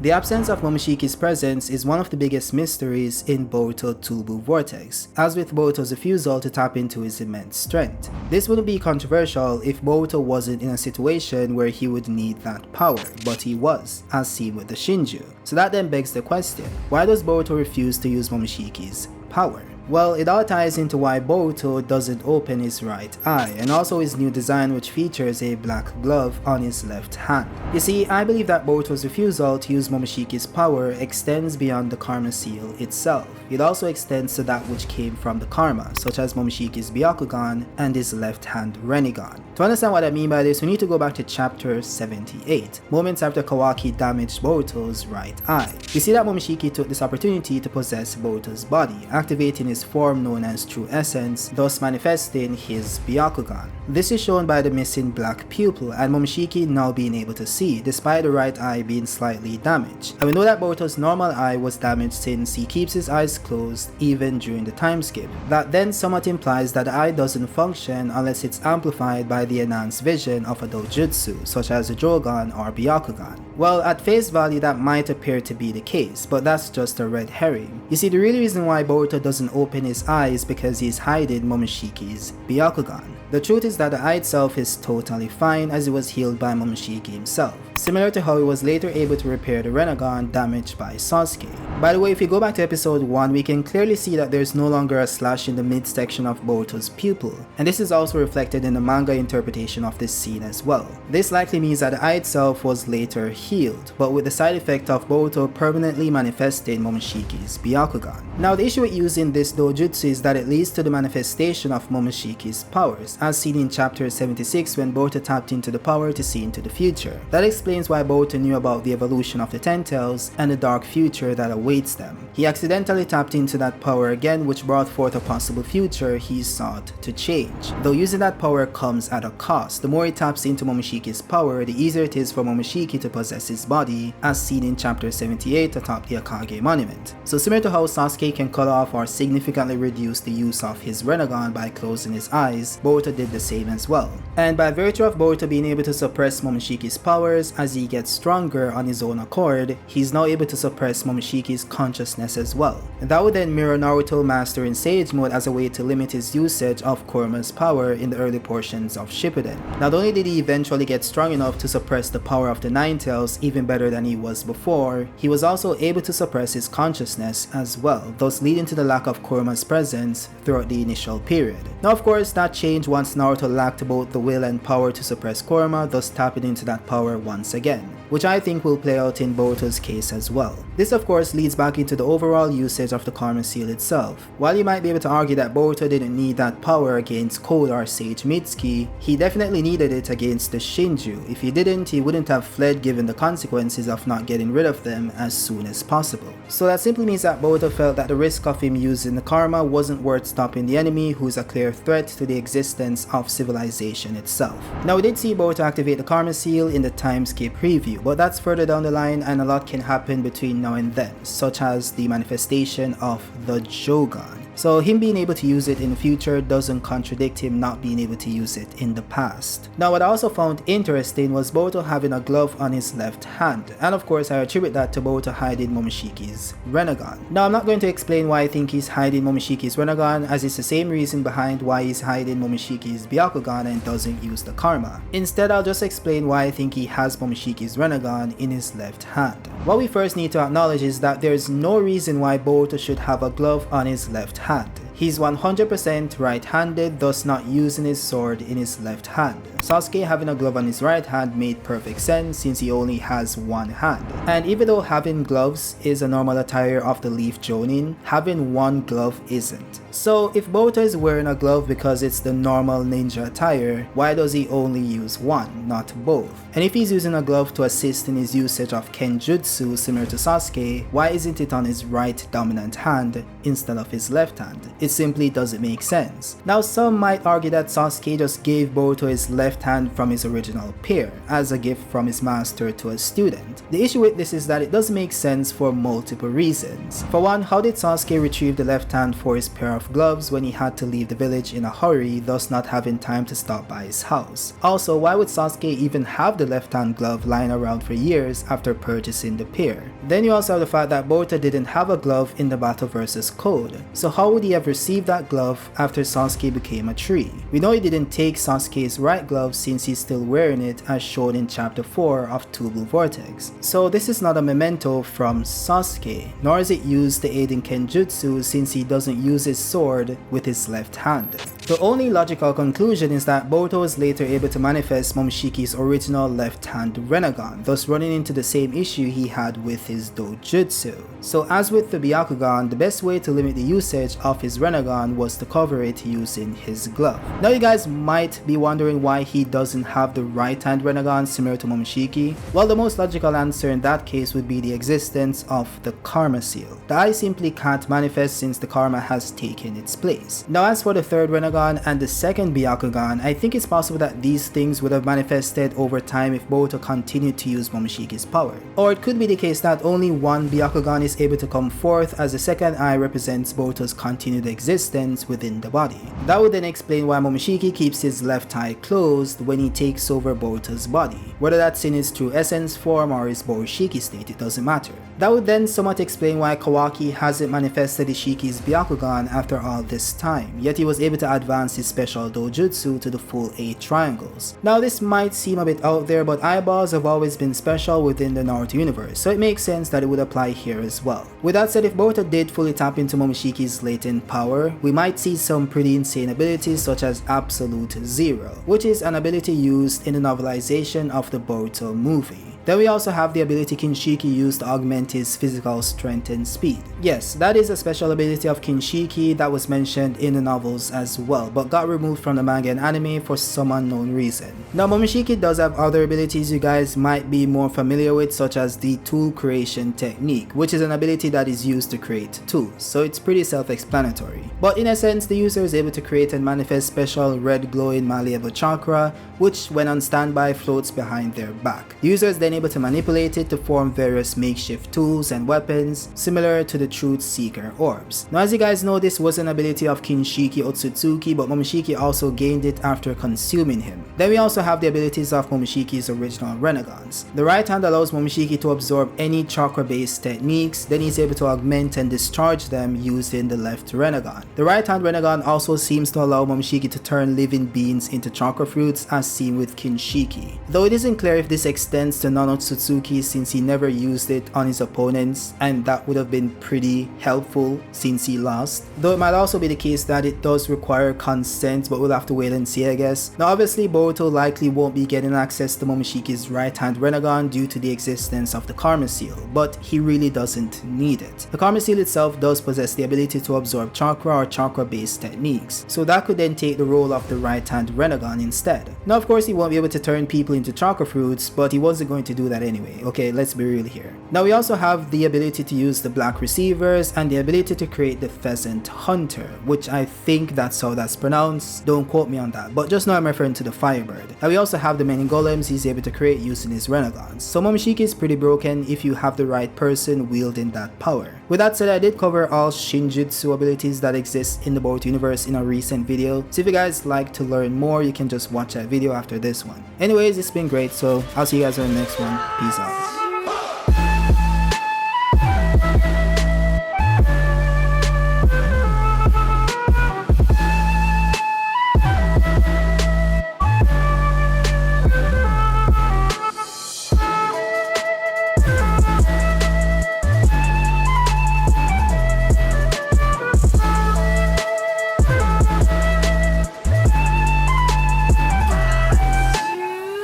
The absence of Momoshiki's presence is one of the biggest mysteries in Boruto Two Blue Vortex, as with Boruto's refusal to tap into his immense strength. This wouldn't be controversial if Boruto wasn't in a situation where he would need that power, but he was, as seen with the shinju. So that then begs the question, why does Boruto refuse to use Momoshiki's power? Well, it all ties into why Boruto doesn't open his right eye, and also his new design which features a black glove on his left hand. You see, I believe that Boruto's refusal to use Momoshiki's power extends beyond the karma seal itself. It also extends to that which came from the karma, such as Momoshiki's Byakugan and his left hand Rinnegan. To understand what I mean by this, we need to go back to chapter 78, moments after Kawaki damaged Boruto's right eye. We see that Momoshiki took this opportunity to possess Boruto's body, activating his form known as True Essence, thus manifesting his Byakugan. This is shown by the missing black pupil and Momoshiki now being able to see, despite the right eye being slightly damaged. And we know that Boruto's normal eye was damaged since he keeps his eyes closed even during the time skip. That then somewhat implies that the eye doesn't function unless it's amplified by the enhanced vision of a dojutsu, such as a Jogan or Byakugan. Well, at face value that might appear to be the case, but that's just a red herring. You see, the real reason why Boruto doesn't open his eyes because he's hiding Momoshiki's Byakugan. The truth is that the eye itself is totally fine as it was healed by Momoshiki himself, similar to how he was later able to repair the Rinnegan damaged by Sasuke. By the way, if you go back to episode 1, we can clearly see that there's no longer a slash in the midsection of Boruto's pupil, and this is also reflected in the manga interpretation of this scene as well. This likely means that the eye itself was later healed, but with the side effect of Boruto permanently manifesting Momoshiki's Byakugan. Now the issue with using this dojutsu is that it leads to the manifestation of Momoshiki's powers, as seen in chapter 76 when Boruto tapped into the power to see into the future. That explains why Boruto knew about the evolution of the Ten Tails and the dark future that awaits them. He accidentally tapped into that power again, which brought forth a possible future he sought to change. Though using that power comes at a cost. The more he taps into Momoshiki's power, the easier it is for Momoshiki to possess his body, as seen in chapter 78 atop the Akage monument. So similar to how Sasuke can cut off or significantly reduce the use of his Rinnegan by closing his eyes, Boruto did the same as well. And by virtue of Boruto being able to suppress Momoshiki's powers as he gets stronger on his own accord, he's now able to suppress Momoshiki's consciousness as well. And that would then mirror Naruto mastering Sage Mode as a way to limit his usage of Kurama's power in the early portions of Shippuden. Not only did he eventually get strong enough to suppress the power of the Nine Tails even better than he was before, he was also able to suppress his consciousness as well, thus leading to the lack of Kurama's presence throughout the initial period. Now of course that changed once Naruto lacked both the will and power to suppress Kurama, thus tapping into that power once again, which I think will play out in Boruto's case as well. This of course leads back into the overall usage of the Karma Seal itself. While you might be able to argue that Boruto didn't need that power against Code or Sage Mitsuki, he definitely needed it against the Shinju. If he didn't, he wouldn't have fled given the consequences of not getting rid of them as soon as possible. So that simply means that Boruto felt that the risk of him using the Karma wasn't worth stopping the enemy, who's a clear threat to the existence of civilization itself. Now we did see Boruto activate the Karma Seal in the time skip preview, but that's further down the line and a lot can happen between now and then, such as the manifestation of the Jogan. So him being able to use it in the future doesn't contradict him not being able to use it in the past. Now what I also found interesting was Boruto having a glove on his left hand, and of course I attribute that to Boruto hiding Momoshiki's Rinnegan. Now I'm not going to explain why I think he's hiding Momoshiki's Rinnegan, as it's the same reason behind why he's hiding Momoshiki's Byakugan and doesn't use the Karma. Instead I'll just explain why I think he has Momoshiki's Rinnegan in his left hand. What we first need to acknowledge is that there's no reason why Boruto should have a glove on his left hand. He's 100% right-handed, thus not using his sword in his left hand. Sasuke having a glove on his right hand made perfect sense since he only has one hand. And even though having gloves is a normal attire of the Leaf Jonin, having one glove isn't. So if Boruto is wearing a glove because it's the normal ninja attire, why does he only use one, not both? And if he's using a glove to assist in his usage of Kenjutsu similar to Sasuke, why isn't it on his right dominant hand instead of his left hand? It simply doesn't make sense. Now some might argue that Sasuke just gave Boruto his left left hand from his original pair, as a gift from his master to a student. The issue with this is that it doesn't make sense for multiple reasons. For one, how did Sasuke retrieve the left hand for his pair of gloves when he had to leave the village in a hurry, thus not having time to stop by his house? Also, why would Sasuke even have the left hand glove lying around for years after purchasing the pair? Then you also have the fact that Boruto didn't have a glove in the battle versus code, so how would he have received that glove after Sasuke became a tree? We know he didn't take Sasuke's right glove since he's still wearing it as shown in chapter 4 of Two Blue Vortex. So this is not a memento from Sasuke, nor is it used to aid in Kenjutsu since he doesn't use his sword with his left hand. The only logical conclusion is that Boruto was later able to manifest Momoshiki's original left hand Rinnegan, thus running into the same issue he had with his dojutsu. So as with the Byakugan, the best way to limit the usage of his Rinnegan was to cover it using his glove. Now you guys might be wondering why he doesn't have the right hand Rinnegan similar to Momoshiki. Well, the most logical answer in that case would be the existence of the Karma Seal. The eye simply can't manifest since the Karma has taken its place. Now as for the third Rinnegan and the second Byakugan, I think it's possible that these things would have manifested over time if Boruto continued to use Momoshiki's power. Or it could be the case that only one Byakugan is able to come forth, as the second eye represents Boruto's continued existence within the body. That would then explain why Momoshiki keeps his left eye closed when he takes over Boruto's body. Whether that's in his true essence form or his Borushiki state, it doesn't matter. That would then somewhat explain why Kawaki hasn't manifested Ishiki's Byakugan after all this time, yet he was able to advance his special dojutsu to the full 8 triangles. Now this might seem a bit out there, but eyeballs have always been special within the Naruto universe, so it makes sense that it would apply here as well. With that said, if Boruto did fully tap into Momoshiki's latent power, we might see some pretty insane abilities such as Absolute Zero, which is an ability used in the novelization of the Boruto movie. Then we also have the ability Kinshiki used to augment his physical strength and speed. Yes, that is a special ability of Kinshiki that was mentioned in the novels as well, but got removed from the manga and anime for some unknown reason. Now Momoshiki does have other abilities you guys might be more familiar with, such as the tool creation technique, which is an ability that is used to create tools, so it's pretty self-explanatory. But in essence, the user is able to create and manifest special red glowing malleable chakra, which when on standby floats behind their back. The user is then able to manipulate it to form various makeshift tools and weapons similar to the Truth Seeker orbs. Now as you guys know, this was an ability of Kinshiki Otsutsuki, but Momoshiki also gained it after consuming him. Then we also have the abilities of Momoshiki's original Rennegans. The right hand allows Momoshiki to absorb any chakra based techniques, then he's able to augment and discharge them using the left Rinnegan. The right hand Rinnegan also seems to allow Momoshiki to turn living beings into chakra fruits as seen with Kinshiki, though it isn't clear if this extends to Otsutsuki since he never used it on his opponents, and that would have been pretty helpful since he lost. Though it might also be the case that it does require consent, but we'll have to wait and see, I guess. Now obviously Boruto likely won't be getting access to Momoshiki's right hand Rinnegan due to the existence of the Karma Seal, but he really doesn't need it. The Karma Seal itself does possess the ability to absorb chakra or chakra based techniques, so that could then take the role of the right hand Rinnegan instead. Now of course he won't be able to turn people into chakra fruits, but he wasn't going to do that anyway. Okay, let's be real here. Now we also have the ability to use the black receivers and the ability to create the pheasant hunter, which I think that's how that's pronounced. Don't quote me on that, but just know I'm referring to the firebird. And we also have the many golems he's able to create using his Rennegans. So Momoshiki is pretty broken if you have the right person wielding that power. With that said, I did cover all shinjutsu abilities that exist in the Boruto universe in a recent video, so if you guys like to learn more, you can just watch that video after this one. Anyways, it's been great, so I'll see you guys on the next one. Peace out.